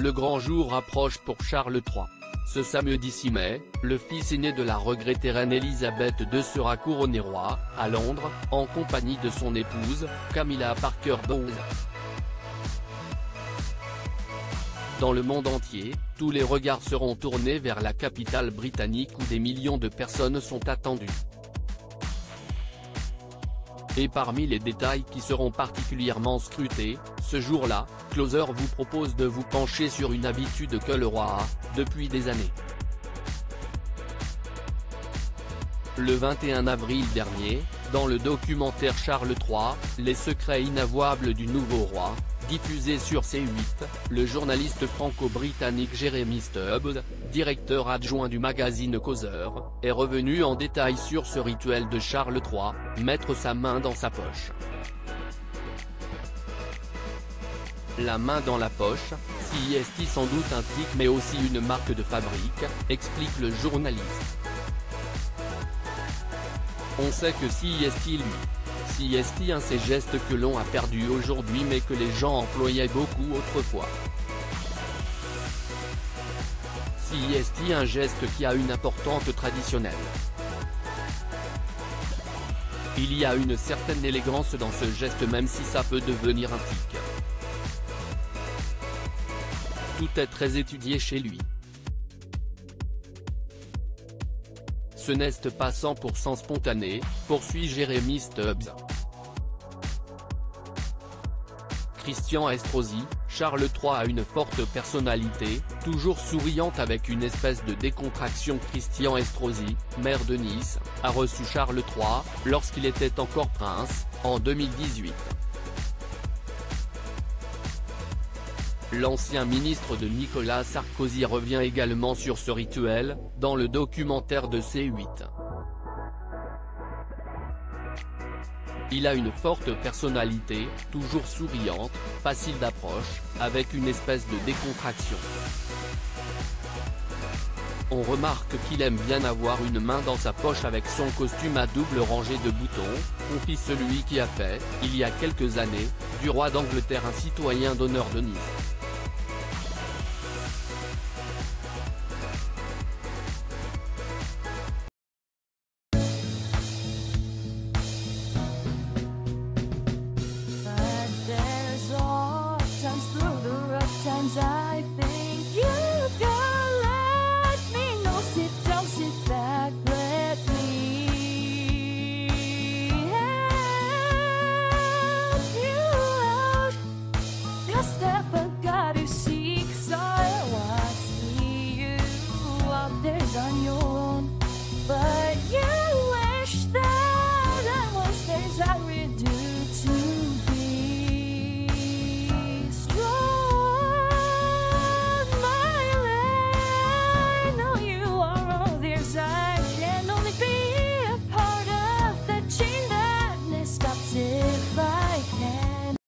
Le grand jour approche pour Charles III. Ce samedi 6 mai, le fils aîné de la regrettée reine Elisabeth II sera couronné roi, à Londres, en compagnie de son épouse, Camilla Parker Bowles. Dans le monde entier, tous les regards seront tournés vers la capitale britannique où des millions de personnes sont attendues. Et parmi les détails qui seront particulièrement scrutés, ce jour-là, Closer vous propose de vous pencher sur une habitude que le roi a, depuis des années. Le 21 avril dernier, dans le documentaire Charles III, les secrets inavouables du nouveau roi, diffusé sur C8, le journaliste franco-britannique Jeremy Stubbs, directeur adjoint du magazine Causeur, est revenu en détail sur ce rituel de Charles III, mettre sa main dans sa poche. La main dans la poche, c'est sans doute un tic mais aussi une marque de fabrique, explique le journaliste. On sait que c'est lui. C'est ces gestes que l'on a perdus aujourd'hui mais que les gens employaient beaucoup autrefois. C'est un geste qui a une importance traditionnelle. Il y a une certaine élégance dans ce geste même si ça peut devenir un tic. Tout est très étudié chez lui. Ce n'est pas 100% spontané, poursuit Jeremy Stubbs. Christian Estrosi, Charles III a une forte personnalité, toujours souriante avec une espèce de décontraction. Christian Estrosi, maire de Nice, a reçu Charles III, lorsqu'il était encore prince, en 2018. L'ancien ministre de Nicolas Sarkozy revient également sur ce rituel, dans le documentaire de C8. Il a une forte personnalité, toujours souriante, facile d'approche, avec une espèce de décontraction. On remarque qu'il aime bien avoir une main dans sa poche avec son costume à double rangée de boutons, confie celui qui a fait, il y a quelques années, du roi d'Angleterre un citoyen d'honneur de Nice.